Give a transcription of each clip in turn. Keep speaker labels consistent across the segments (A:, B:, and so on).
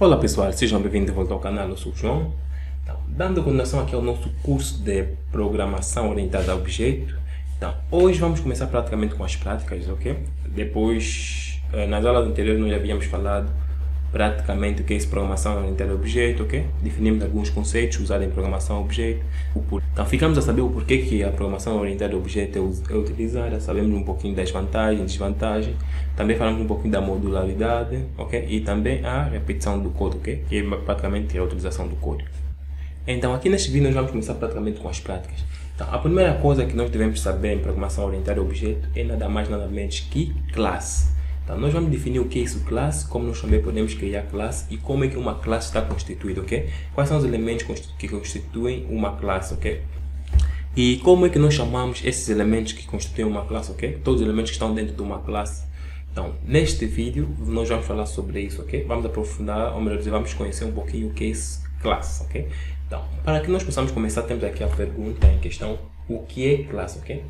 A: Olá pessoal, sejam bem-vindos de volta ao canal, eu sou o João. Então, dando continuação aqui ao nosso curso de programação orientada a objeto. Então, hoje vamos começar praticamente com as práticas, ok? Depois, nas aulas anteriores nós já havíamos falado praticamente o que é programação orientada a objeto, ok? Definimos alguns conceitos usados em programação a objeto. Então, ficamos a saber o porquê que a programação orientada a objeto é utilizada, sabemos um pouquinho das vantagens e desvantagens, também falamos um pouquinho da modularidade, ok? E também a repetição do código, ok? Que é praticamente a utilização do código. Então, aqui neste vídeo nós vamos começar praticamente com as práticas. Então, a primeira coisa que nós devemos saber em programação orientada a objeto é nada mais nada menos que classe. Então, nós vamos definir o que é isso, classe, como nós também podemos criar classe e como é que uma classe está constituída, ok? Quais são os elementos que constituem uma classe, ok? E como é que nós chamamos esses elementos que constituem uma classe, ok? Todos os elementos que estão dentro de uma classe. Então, neste vídeo, nós vamos falar sobre isso, ok? Vamos aprofundar, ou melhor dizer, vamos conhecer um pouquinho o que é isso, classe, ok? Então, para que nós possamos começar, temos aqui a pergunta em questão, o que é classe, ok?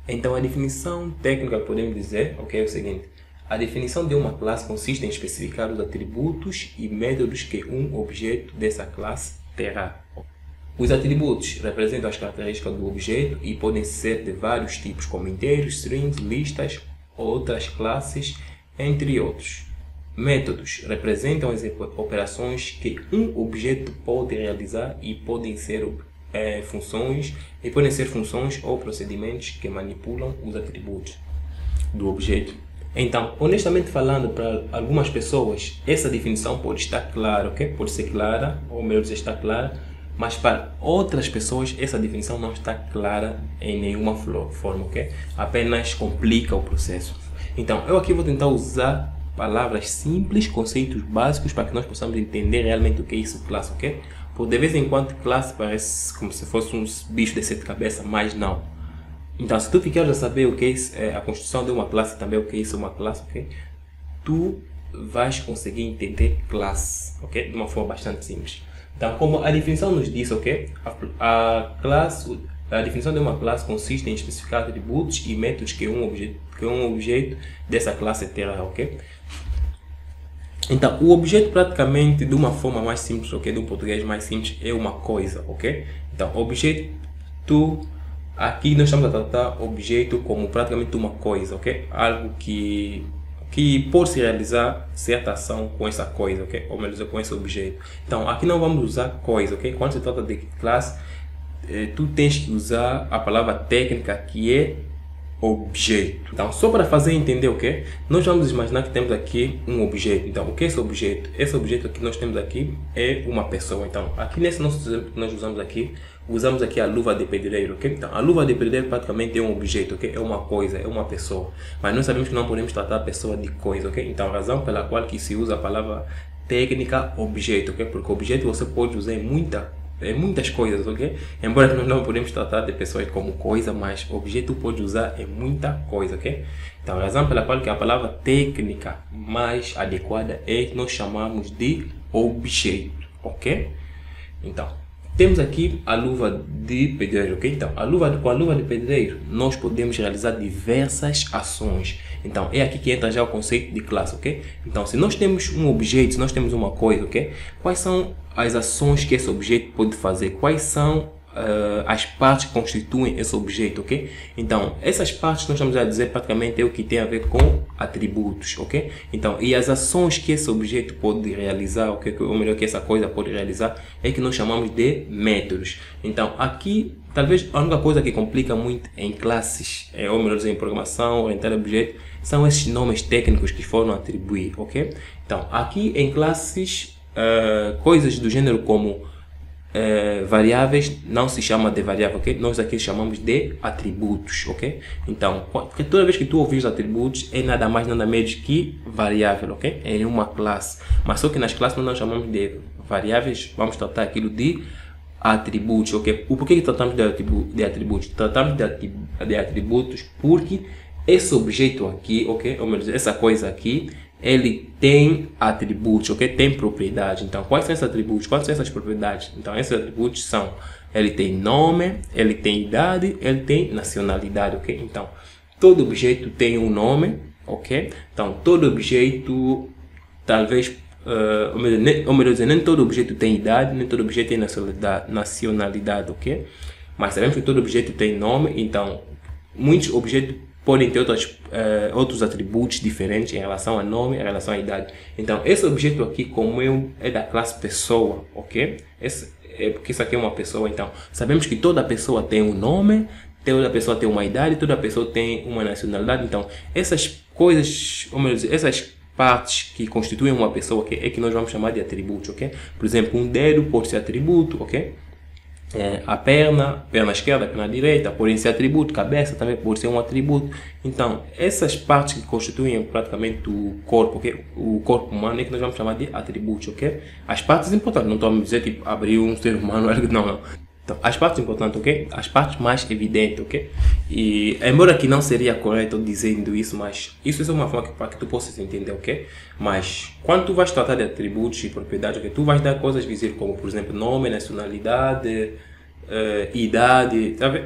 A: Então a definição técnica que podemos dizer, ok, é o seguinte. A definição de uma classe consiste em especificar os atributos e métodos que um objeto dessa classe terá. Os atributos representam as características do objeto e podem ser de vários tipos, como inteiros, strings, listas, outras classes, entre outros. Métodos representam as operações que um objeto pode realizar e podem ser funções ou procedimentos que manipulam os atributos do objeto. Então, honestamente falando, para algumas pessoas, essa definição pode estar clara, ok? Pode ser clara, ou melhor dizer, está clara, mas para outras pessoas, essa definição não está clara em nenhuma forma, ok? Apenas complica o processo. Então, eu aqui vou tentar usar palavras simples, conceitos básicos, para que nós possamos entender realmente o que é isso, classe, ok? Por de vez em quando, classe parece como se fosse uns bichos de 7 cabeças, mas não. Então, se tu ficares a saber o que é a construção de uma classe, também o que é isso, uma classe, ok? Tu vais conseguir entender classe, ok? De uma forma bastante simples. Então, como a definição nos diz, ok? A definição de uma classe consiste em especificar atributos e métodos que um objeto dessa classe terá, ok? Então, o objeto praticamente, de uma forma mais simples, ok? De um português mais simples, é uma coisa, ok? Então, objeto... Aqui nós estamos a tratar objeto como praticamente uma coisa, ok? Algo que pode se realizar certa ação com essa coisa, ok? Ou melhor, com esse objeto. Então, aqui não vamos usar coisa, ok? Quando se trata de classe, tu tens que usar a palavra técnica que é objeto. Então, só para fazer entender o que nós vamos imaginar que temos aqui um objeto. Então, o que é esse objeto? Esse objeto que nós temos aqui é uma pessoa. Então, aqui nesse nosso exemplo que nós usamos aqui a luva de pedreiro, ok? Então, a luva de pedreiro praticamente é um objeto, ok? É uma coisa, é uma pessoa. Mas nós sabemos que não podemos tratar a pessoa de coisa, ok? Então, a razão pela qual que se usa a palavra técnica objeto, ok? Porque objeto você pode usar em muitas coisas, ok? Embora nós não podemos tratar de pessoas como coisa, mas objeto pode usar em muita coisa, ok? Então, a razão pela qual que a palavra técnica mais adequada é que nós chamamos de objeto, ok? Então, temos aqui a luva de pedreiro, ok? Então, com a luva de pedreiro, nós podemos realizar diversas ações. Então, é aqui que entra já o conceito de classe, ok? Então, se nós temos um objeto, se nós temos uma coisa, ok? Quais são as ações que esse objeto pode fazer? Quais são as partes que constituem esse objeto, ok? Então, essas partes que nós estamos a dizer praticamente é o que tem a ver com atributos, ok? Então, e as ações que esse objeto pode realizar, ok? Ou melhor, que essa coisa pode realizar, é que nós chamamos de métodos. Então, aqui, talvez a única coisa que complica muito em classes, ou melhor dizer, em programação orientada a objeto, são esses nomes técnicos que foram atribuir, ok? Então, aqui em classes, coisas do gênero como variáveis não se chama de variável, ok? Nós aqui chamamos de atributos, ok? Então, toda vez que tu ouvires atributos, é nada mais nada menos que variável, ok? É uma classe. Mas só que nas classes nós não chamamos de variáveis, vamos tratar aquilo de atributos, ok? O porquê que tratamos de atributos? Tratamos de atributos porque esse objeto aqui, ok? Ou melhor, essa coisa aqui, ele tem atributos, ok? Tem propriedades. Então, quais são esses atributos? Quais são essas propriedades? Então, esses atributos são, ele tem nome, ele tem idade, ele tem nacionalidade, ok? Então, todo objeto tem um nome, ok? Então, todo objeto, talvez ou melhor dizer, nem todo objeto tem idade, nem todo objeto tem nacionalidade, ok? Mas sabemos que todo objeto tem nome, então muitos objetos podem ter outros atributos diferentes em relação ao nome, em relação à idade. Então, esse objeto aqui, como é da classe pessoa, ok? Porque isso aqui é uma pessoa, então sabemos que toda pessoa tem um nome, toda pessoa tem uma idade, toda pessoa tem uma nacionalidade. Então, essas coisas, ou melhor dizer, essas partes que constituem uma pessoa, okay, é que nós vamos chamar de atributos, ok? Por exemplo, um dedo pode ser atributo, ok? A perna esquerda, perna direita, podem ser atributo, cabeça também pode ser um atributo. Então, essas partes que constituem praticamente o corpo, ok? O corpo humano é que nós vamos chamar de atributos, ok? As partes importantes, não estou a dizer tipo abrir um ser humano, não. Então, as partes importantes, ok? As partes mais evidentes, ok? E embora que não seria correto dizendo isso, mas isso é uma forma para que tu possas entender, ok? Mas quando tu vais tratar de atributos e propriedades, ok? Tu vais dar coisas visíveis como, por exemplo, nome, nacionalidade, idade, sabe?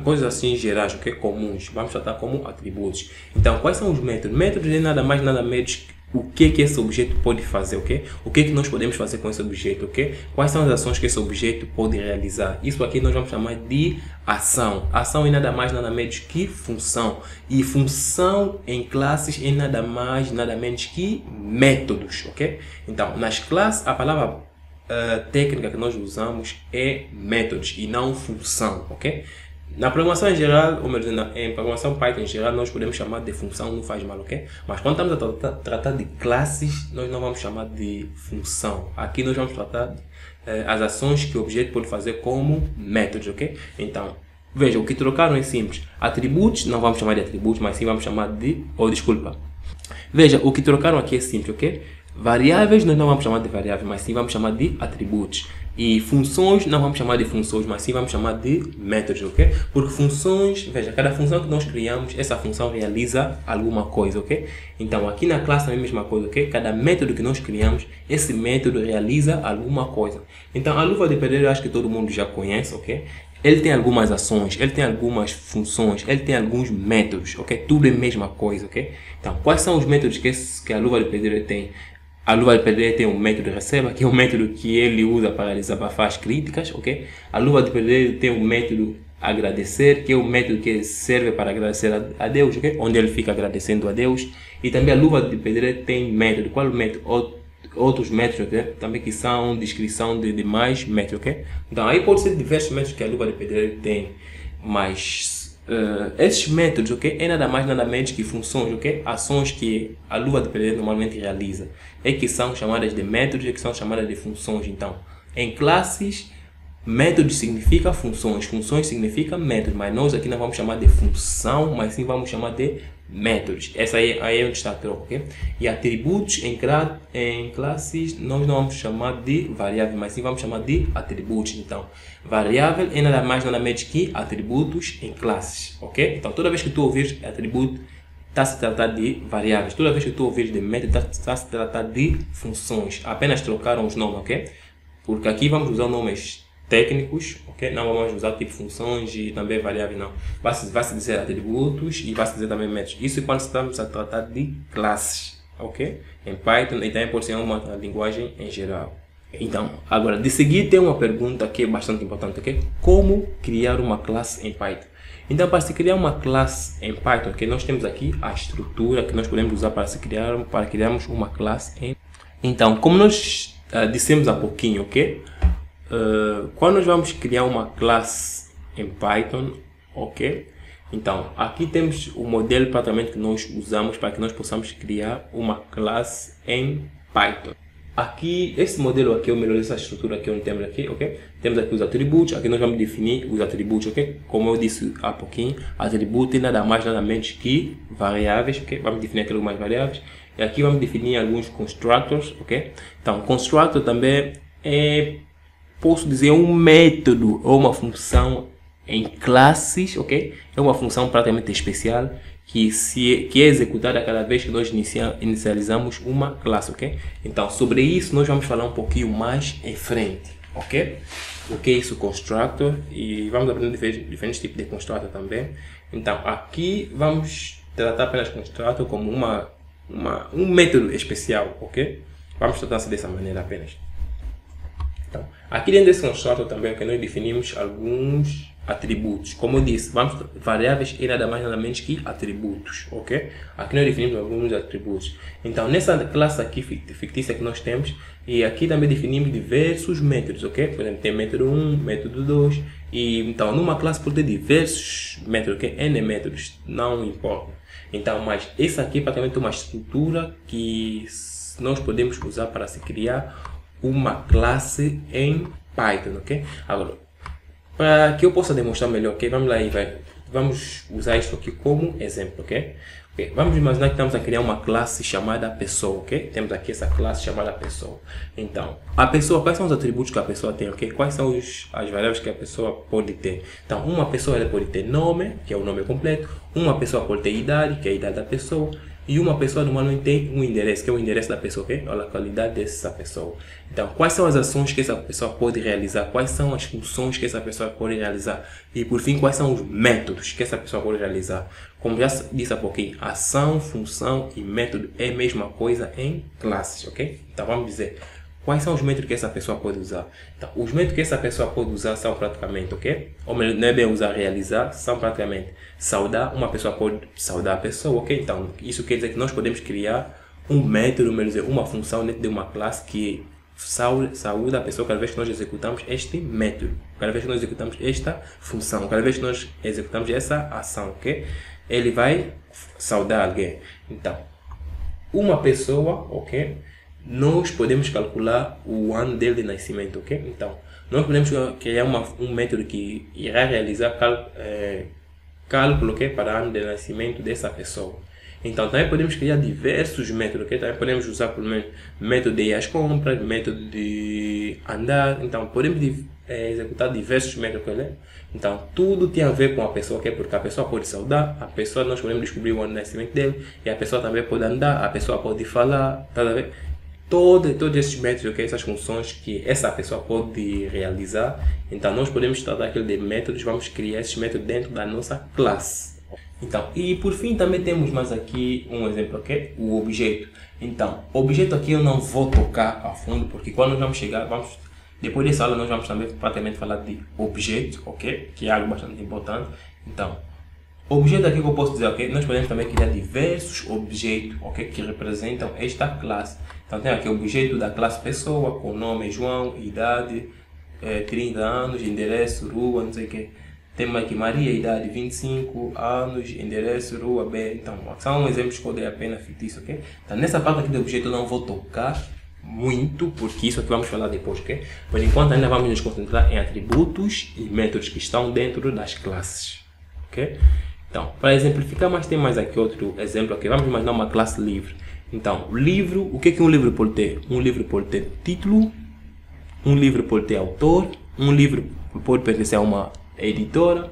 A: Coisas assim gerais, ok? Comuns. Vamos tratar como atributos. Então, quais são os métodos? Métodos é nada mais, nada menos o que esse objeto pode fazer, ok? O que nós podemos fazer com esse objeto, ok? Quais são as ações que esse objeto pode realizar? Isso aqui nós vamos chamar de ação. Ação é nada mais, nada menos que função. E função em classes é nada mais, nada menos que métodos, ok? Então, nas classes, a palavra técnica que nós usamos é métodos e não função, ok? Na programação em geral, ou melhor, em programação Python em geral, nós podemos chamar de função, não faz mal, ok? Mas quando estamos a tratar de classes, nós não vamos chamar de função. Aqui nós vamos tratar as ações que o objeto pode fazer como métodos, ok? Então, veja, o que trocaram é simples. Atributos, não vamos chamar de atributos, mas sim vamos chamar de... desculpa. Veja, o que trocaram aqui é simples, ok? Variáveis, nós não vamos chamar de variáveis, mas sim vamos chamar de atributos. E funções, não vamos chamar de funções, mas sim vamos chamar de métodos, ok? Porque funções, veja, cada função que nós criamos, essa função realiza alguma coisa, ok? Então, aqui na classe é a mesma coisa, ok? Cada método que nós criamos, esse método realiza alguma coisa. Então, a luva de pedreiro, eu acho que todo mundo já conhece, ok? Ele tem algumas ações, ele tem algumas funções, ele tem alguns métodos, ok? Tudo é a mesma coisa, ok? Então, quais são os métodos que a luva de pedreiro tem? A luva de pedreiro tem um método receba, que é um método que ele usa para desabafar as críticas, ok? A luva de pedreiro tem um método agradecer, que é um método que serve para agradecer a Deus, ok? Onde ele fica agradecendo a Deus. E também a luva de pedreiro tem método. Qual é o método? Outros métodos, ok? Também que são descrição de demais métodos, ok? Então aí pode ser diversos métodos que a luva de pedreiro tem, mas esses métodos, ok, é nada mais nada menos que funções, ok, ações que a luva de pedreiro normalmente realiza, é que são chamadas de métodos, é que são chamadas de funções. Então, em classes, métodos significa funções, funções significa métodos, mas nós aqui não vamos chamar de função, mas sim vamos chamar de métodos. Essa aí é onde está a troca, ok? E atributos em classes nós não vamos chamar de variável, mas sim vamos chamar de atributos. Então, variável é nada mais nada menos que atributos em classes, ok? Então, toda vez que tu ouvires atributo, está a se tratar de variáveis. Toda vez que tu ouvires de método, está a se tratar de funções. Apenas trocaram os nomes, ok? Porque aqui vamos usar nomes técnicos, ok? Não vamos usar tipo funções e também variáveis, não. Vai-se dizer atributos e vai-se dizer também métodos. Isso é quando estamos a tratar de classes, ok? Em Python e também pode ser uma linguagem em geral. Então, agora, de seguir tem uma pergunta que é bastante importante, ok? Como criar uma classe em Python? Então, para se criar uma classe em Python, okay, nós temos aqui a estrutura que nós podemos usar para criarmos uma classe em... Então, como nós dissemos há pouquinho, ok? Quando nós vamos criar uma classe em Python, ok? Então, aqui temos o modelo praticamente que nós usamos para que nós possamos criar uma classe em Python. Aqui, esse modelo aqui, ou melhor, essa estrutura aqui onde temos aqui, ok? Temos aqui os atributos, aqui nós vamos definir os atributos, ok? Como eu disse há pouquinho, atributo é nada mais nada menos que variáveis, ok? Vamos definir aqui algumas variáveis. E aqui vamos definir alguns constructors, ok? Então, constructor também é, posso dizer, um método ou uma função em classes, ok? É uma função praticamente especial que é executada cada vez que nós inicializamos uma classe, ok? Então, sobre isso nós vamos falar um pouquinho mais em frente, ok? O que é isso, constructor? E vamos aprender diferentes tipos de constructor também. Então, aqui vamos tratar apenas constructor como um método especial, ok? Vamos tratar-se dessa maneira apenas. Então, aqui dentro desse construtor também que nós definimos alguns atributos. Como eu disse, variáveis é nada mais nada menos que atributos, ok? Aqui nós definimos alguns atributos. Então, nessa classe aqui fictícia que nós temos, e aqui também definimos diversos métodos, ok? Por exemplo, tem método 1, método 2, e então numa classe pode ter diversos métodos, ok? N métodos, não importa. Então, mas essa aqui é praticamente uma estrutura que nós podemos usar para se criar uma classe em Python, ok? Agora, para que eu possa demonstrar melhor, ok? Vamos lá e vamos usar isso aqui como exemplo, ok? Vamos imaginar que estamos a criar uma classe chamada pessoa, ok? Temos aqui essa classe chamada pessoa. Então, a pessoa, quais são os atributos que a pessoa tem, ok? Quais são as variáveis que a pessoa pode ter? Então, uma pessoa ela pode ter nome, que é o nome completo. Uma pessoa pode ter idade, que é a idade da pessoa. E uma pessoa normalmente tem um endereço, que é o endereço da pessoa, ok? A localidade dessa pessoa. Então, quais são as ações que essa pessoa pode realizar? Quais são as funções que essa pessoa pode realizar? E, por fim, quais são os métodos que essa pessoa pode realizar? Como já disse há pouquinho, ação, função e método é a mesma coisa em classes, ok? Então, vamos dizer, quais são os métodos que essa pessoa pode usar? Então, os métodos que essa pessoa pode usar são praticamente, ok? Ou melhor, não é bem usar, realizar, são praticamente saudar. Uma pessoa pode saudar a pessoa, ok? Então, isso quer dizer que nós podemos criar um método, melhor dizer, uma função dentro de uma classe que saúda a pessoa cada vez que nós executamos este método, cada vez que nós executamos esta função, cada vez que nós executamos essa ação, ok? Ele vai saudar alguém. Então, uma pessoa, ok? Nós podemos calcular o ano dele de nascimento, ok? Então, nós podemos criar um método que irá realizar cálculo, ok? Para o ano de nascimento dessa pessoa. Então, também podemos criar diversos métodos, ok? Também podemos usar, por exemplo, método de ir às compras, método de andar. Então, podemos executar diversos métodos, ok? Então, tudo tem a ver com a pessoa, ok? Porque a pessoa pode saudar, a pessoa, nós podemos descobrir o ano de nascimento dele, e a pessoa também pode andar, a pessoa pode falar, tá a ver? Todos esses métodos, okay? Essas funções que essa pessoa pode realizar. Então, nós podemos tratar aquilo de métodos, vamos criar esses métodos dentro da nossa classe. Então, e por fim também temos mais aqui um exemplo, ok? O objeto. Então, objeto aqui eu não vou tocar a fundo, porque quando nós vamos chegar, depois dessa aula nós vamos também praticamente falar de objeto, ok? Que é algo bastante importante. Então, objeto aqui que eu posso dizer, ok? Nós podemos também criar diversos objetos, ok? Que representam esta classe. Então, tem aqui o objeto da classe pessoa, com nome João, idade, 30 anos, endereço, rua, não sei o que. Temos aqui Maria, idade 25 anos, endereço, rua B. Então, são exemplos que eu dei apenas fictícios, ok? Então, nessa parte aqui do objeto eu não vou tocar muito, porque isso aqui vamos falar depois, ok? Por enquanto ainda vamos nos concentrar em atributos e métodos que estão dentro das classes, ok? Então, para exemplificar, mas tem mais aqui outro exemplo, ok? Vamos imaginar uma classe livre. Então, livro, o que é um livro pode ter? Um livro pode ter título, um livro pode ter autor, um livro pode pertencer a uma editora,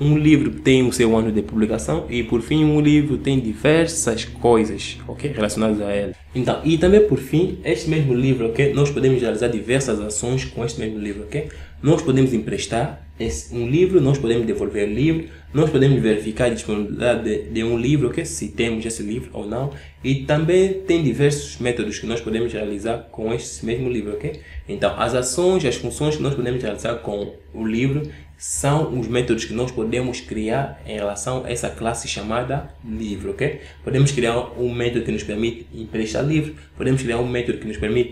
A: um livro tem o seu ano de publicação e por fim um livro tem diversas coisas, ok, relacionadas a ele. Então, e também por fim, este mesmo livro, ok, nós podemos realizar diversas ações com este mesmo livro, ok? Nós podemos emprestar um livro, nós podemos devolver o livro, nós podemos verificar a disponibilidade de um livro, ok, se temos esse livro ou não, e também tem diversos métodos que nós podemos realizar com este mesmo livro, ok? Então, as ações, as funções que nós podemos realizar com o livro são os métodos que nós podemos criar em relação a essa classe chamada livro, ok? Podemos criar um método que nos permite emprestar livro, podemos criar um método que nos permite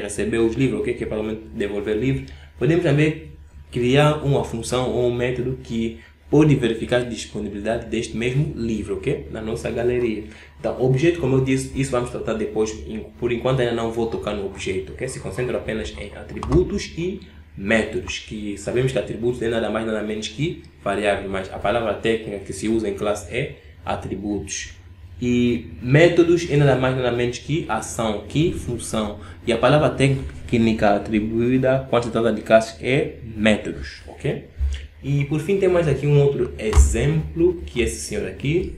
A: receber os livros, ok? Que é para devolver livro. Podemos também criar uma função ou um método que pode verificar a disponibilidade deste mesmo livro, ok? Na nossa galeria. Então, objeto, como eu disse, isso vamos tratar depois. Por enquanto ainda não vou tocar no objeto, ok? Se concentra apenas em atributos e métodos, que sabemos que atributos é nada mais nada menos que variáveis, mas a palavra técnica que se usa em classe é atributos. E métodos é nada mais nada menos que ação, que função. E a palavra técnica atribuída quando se trata de classes é métodos, ok? E por fim tem mais aqui um outro exemplo, que é esse senhor aqui.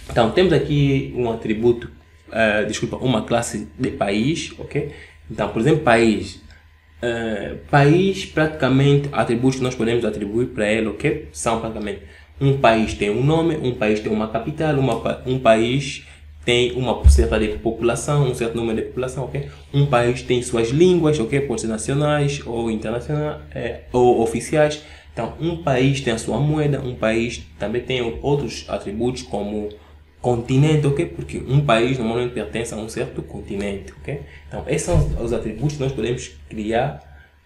A: Então temos aqui um atributo, uma classe de país, ok? Então, por exemplo, país. País, praticamente, atributos que nós podemos atribuir para ele, ok? São praticamente, um país tem um nome, um país tem uma capital, um país tem uma certa de população, um certo número de população, ok? Um país tem suas línguas, ok? Pode ser nacionais ou internacionais, ou oficiais. Então, um país tem a sua moeda, um país também tem outros atributos como continente, ok? Porque um país normalmente pertence a um certo continente, ok? Então, esses são os atributos que nós podemos criar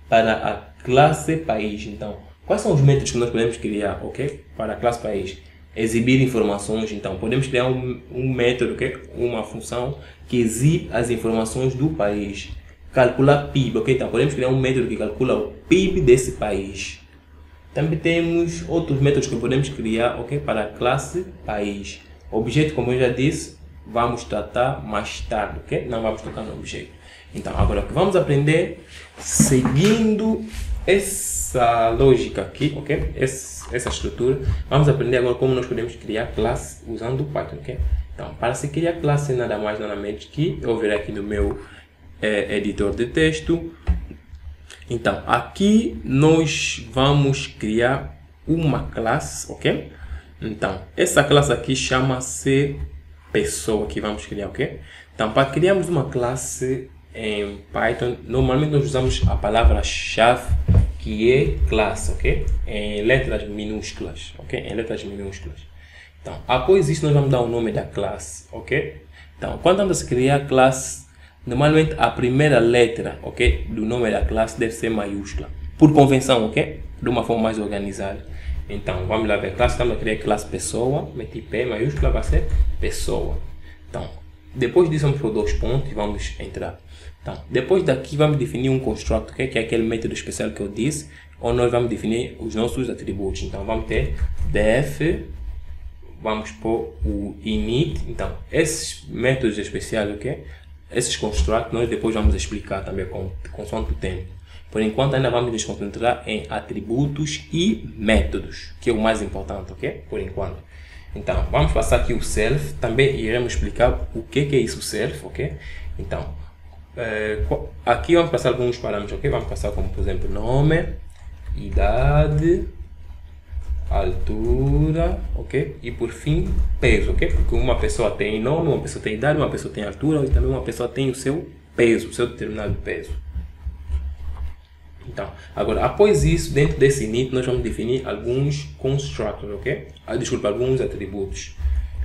A: para a classe país. Então, quais são os métodos que nós podemos criar, ok? Para a classe país? Exibir informações. Então, podemos criar um método, ok? Uma função que exibe as informações do país. Calcular PIB, ok? Então, podemos criar um método que calcula o PIB desse país. Também temos outros métodos que podemos criar, ok? Para a classe país. Objeto, como eu já disse, vamos tratar mais tarde, ok? Não vamos tocar no objeto. Então, agora o que vamos aprender, seguindo essa lógica aqui, ok? Essa estrutura, vamos aprender agora como nós podemos criar classe usando o Python, ok? Então, para se criar classe, nada mais nada menos que eu virei aqui no meu editor de texto. Então, aqui nós vamos criar uma classe, ok? Então, essa classe aqui chama-se pessoa que vamos criar, ok? Então, para criarmos uma classe em Python, normalmente nós usamos a palavra-chave que é classe, ok? Em letras minúsculas, ok? Em letras minúsculas. Então, após isso, nós vamos dar o nome da classe, ok? Então, quando vamos criar a classe, normalmente a primeira letra, ok, do nome da classe deve ser maiúscula, por convenção, ok? De uma forma mais organizada. Então, vamos lá ver a classe, estamos a criar a classe pessoa, meti P maiúscula, vai ser pessoa. Então, depois disso vamos para dois pontos e vamos entrar. Então, depois daqui vamos definir um construct, okay? Que é aquele método especial que eu disse, onde nós vamos definir os nossos atributos. Então, vamos ter def, vamos pôr o init. Então, esses métodos especiais, ok? Esses constructs nós depois vamos explicar também consoante o tempo. Por enquanto ainda vamos nos concentrar em atributos e métodos, que é o mais importante, ok? Por enquanto. Então, vamos passar aqui o self, também iremos explicar o que é isso self, ok? Então, aqui vamos passar alguns parâmetros, ok? Vamos passar como, por exemplo, nome, idade, altura, ok? E por fim, peso, ok? Porque uma pessoa tem nome, uma pessoa tem idade, uma pessoa tem altura e também uma pessoa tem o seu peso, o seu determinado peso. Então, agora, após isso, dentro desse init, nós vamos definir alguns constructors, ok? Desculpa, alguns atributos.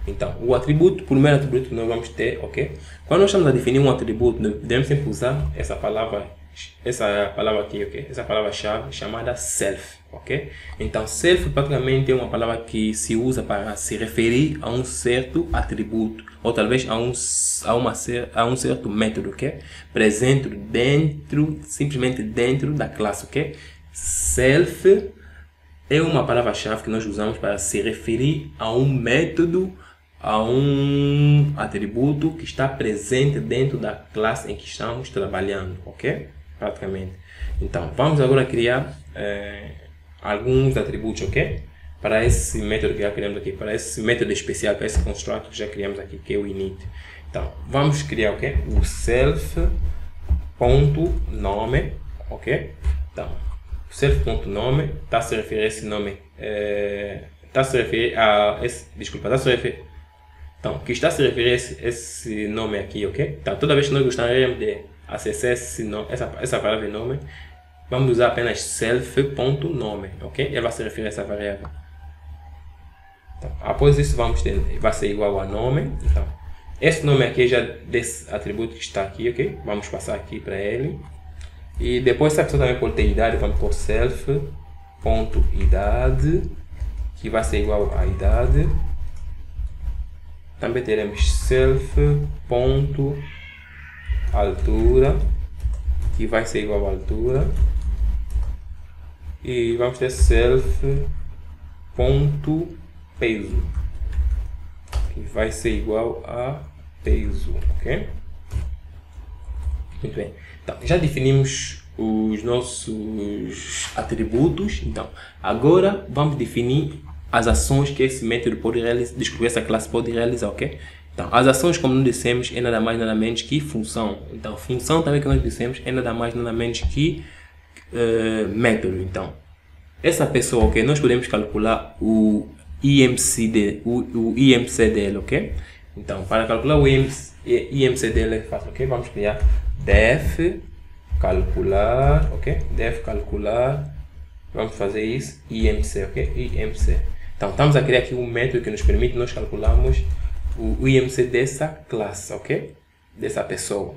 A: Então, o atributo, o primeiro atributo que nós vamos ter, ok? Quando nós estamos a definir um atributo, nós devemos sempre usar essa palavra aqui, ok? Essa palavra-chave chamada self, ok? Então, self praticamente é uma palavra que se usa para se referir a um certo atributo, ou talvez a um certo método, ok? Presente dentro, simplesmente dentro da classe, ok? Self é uma palavra-chave que nós usamos para se referir a um método, a um atributo que está presente dentro da classe em que estamos trabalhando, ok? Praticamente. Então, vamos agora criar alguns atributos, ok? Para esse método que já criamos aqui, para esse método especial, para esse construct que já criamos aqui, que é o init. Então, vamos criar, ok? O self.nome, ok? Então, self.nome está a se referir a esse nome, está a se referir a esse, desculpa, está a se referir, então, que está a se referir a esse nome aqui, ok? Então, toda vez que nós gostaríamos de acessar esse nome, essa palavra nome, vamos usar apenas self.nome, ok? Ele vai se referir a essa variável. Então, após isso, vamos ter, vai ser igual a nome. Então, esse nome aqui já desse atributo que está aqui, ok? Vamos passar aqui para ele. E depois, essa pessoa também pode ter idade, vamos por self.idade, que vai ser igual a idade. Também teremos self.altura, que vai ser igual a altura. E vamos ter self.peso, que vai ser igual a peso, ok? Muito bem. Então, já definimos os nossos atributos. Então, agora vamos definir as ações que esse método pode realizar, desculpa, essa classe pode realizar, ok? Então, as ações, como nós dissemos, é nada mais nada menos que função. Então, função também que nós dissemos é nada mais nada menos que método. Então, essa pessoa, ok? Nós podemos calcular o IMC dele, ok? Então, para calcular o IMC dele é fácil, ok? Vamos criar def calcular, ok? Def calcular, vamos fazer isso, IMC, ok? IMC. Então, estamos a criar aqui um método que nos permite nós calcularmos o IMC dessa classe, ok? Dessa pessoa.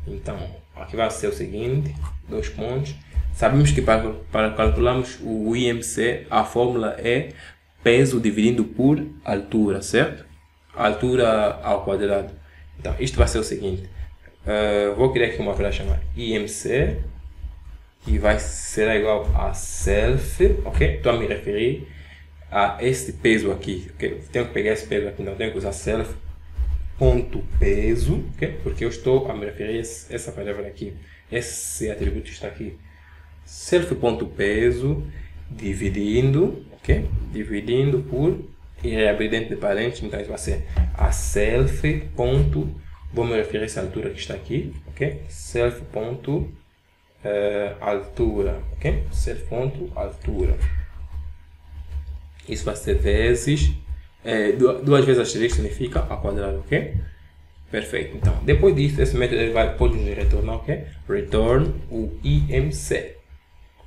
A: Então, aqui vai ser o seguinte, 2 pontos. Sabemos que para calcularmos o IMC, a fórmula é peso dividindo por altura, certo? Altura ao quadrado. Então, isto vai ser o seguinte. Vou criar aqui uma variável chamada IMC, que vai ser igual a self, ok? Estou a me referir a este peso aqui, ok? Tenho que pegar esse peso aqui, não tenho que usar self ponto peso, ok? Porque eu estou a me referir a essa variável aqui, esse atributo está aqui. Self ponto peso dividindo, ok? Dividindo por, e abrir dentro de parênteses, então isso vai ser a self ponto, vou me referir a essa altura que está aqui, ok? Self ponto altura, ok? Self ponto altura. Isso vai ser vezes, duas vezes asterisco significa ao quadrado, ok? Perfeito. Então, depois disso, esse método ele pode nos retornar, ok? Return o IMC.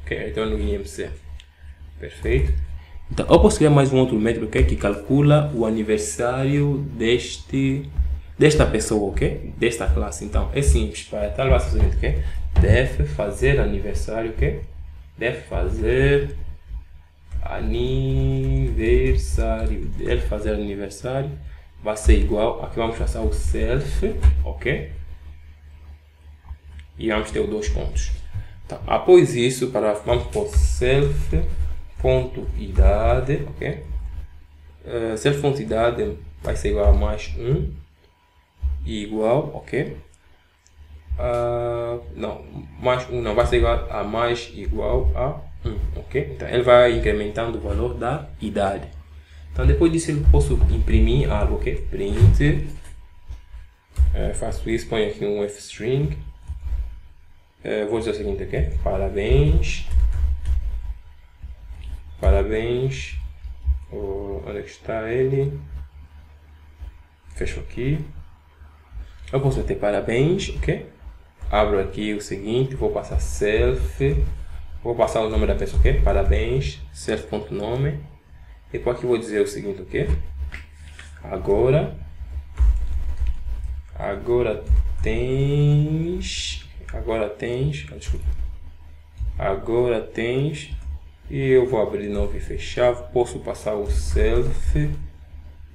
A: Ok, retorna o IMC. Perfeito. Então, eu posso criar mais um outro método, ok? Que calcula o aniversário desta pessoa, ok? Desta classe. Então, é simples. Para tal vai ser o seguinte, ok? Deve fazer aniversário, ok? Deve fazer aniversário. Deve fazer aniversário. Vai ser igual. Aqui vamos passar o self, ok? E vamos ter os 2 pontos. Então, após isso, vamos por self.idade, ok? Self.idade vai ser igual a mais 1 e igual, ok? Não, mais 1 não, vai ser igual a mais igual a 1, ok? Então, ele vai incrementando o valor da idade. Então, depois disso, eu posso imprimir algo, ok? Print, faço isso, ponho aqui um f-string. Vou dizer o seguinte, ok? Parabéns. Parabéns. Onde é que está ele? Fecho aqui. Eu posso meter parabéns, ok? Abro aqui o seguinte, vou passar self. Vou passar o nome da pessoa, ok? Parabéns. Self.nome. Depois aqui vou dizer o seguinte, ok? Agora tens, desculpa. Agora tens, e eu vou abrir de novo e fechar. Posso passar o self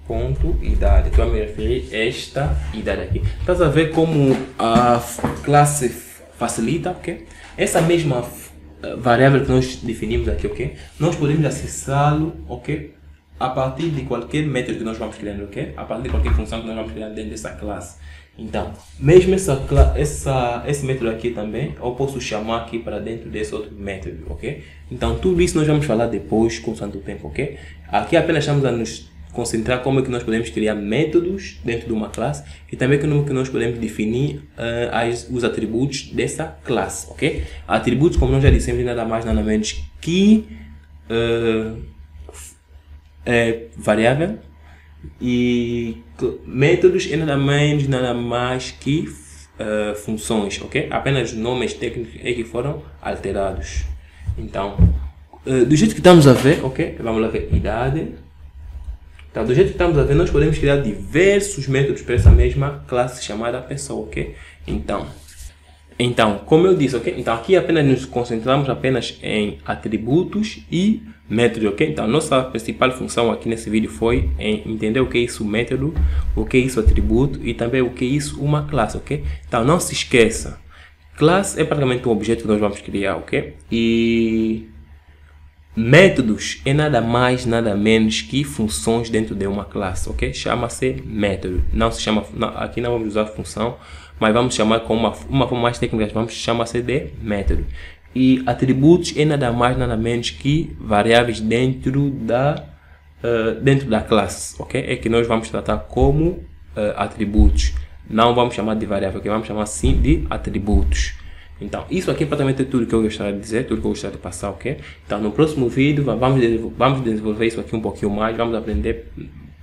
A: ponto idade. Estou a me referir a esta idade aqui. Estás a ver como a classe facilita, ok? Essa mesma variável que nós definimos aqui, ok? Nós podemos acessá-lo, ok? A partir de qualquer método que nós vamos criando, ok? A partir de qualquer função que nós vamos criar dentro dessa classe. Então, mesmo esse método aqui também, eu posso chamar aqui para dentro desse outro método, ok? Então, tudo isso nós vamos falar depois com o santo tempo, ok? Aqui apenas estamos a nos concentrar como é que nós podemos criar métodos dentro de uma classe e também como é que nós podemos definir os atributos dessa classe, ok? Atributos, como nós já dissemos, nada mais nada menos que variável, e métodos é nada menos nada mais que funções, ok? Apenas nomes técnicos é que foram alterados. Então, do jeito que estamos a ver, ok? Vamos lá ver idade. Então, do jeito que estamos a ver, nós podemos criar diversos métodos para essa mesma classe chamada pessoa, ok? Então, como eu disse, ok? Então, aqui apenas nos concentramos apenas em atributos e métodos, ok? Então, nossa principal função aqui nesse vídeo foi em entender o que é isso método, o que é isso atributo e também o que é isso uma classe, ok? Então, não se esqueça, classe é praticamente um objeto que nós vamos criar, ok? E métodos é nada mais, nada menos que funções dentro de uma classe, ok? Chama-se método. Não se chama, aqui não vamos usar função, mas vamos chamar com uma forma mais técnica, vamos chamar-se de método. E atributos é nada mais, nada menos que variáveis dentro da classe, ok? É que nós vamos tratar como atributos. Não vamos chamar de variável, ok? Vamos chamar sim de atributos. Então, isso aqui é praticamente tudo que eu gostaria de dizer, tudo que eu gostaria de passar, ok? Então, no próximo vídeo, vamos desenvolver isso aqui um pouquinho mais, vamos aprender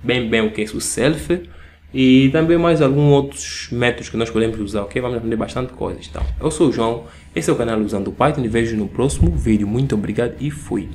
A: bem o que é o self, E também mais alguns outros métodos que nós podemos usar, ok? Vamos aprender bastante coisas. Então, eu sou o João, esse é o canal Usando Python e vejo no próximo vídeo. Muito obrigado e fui!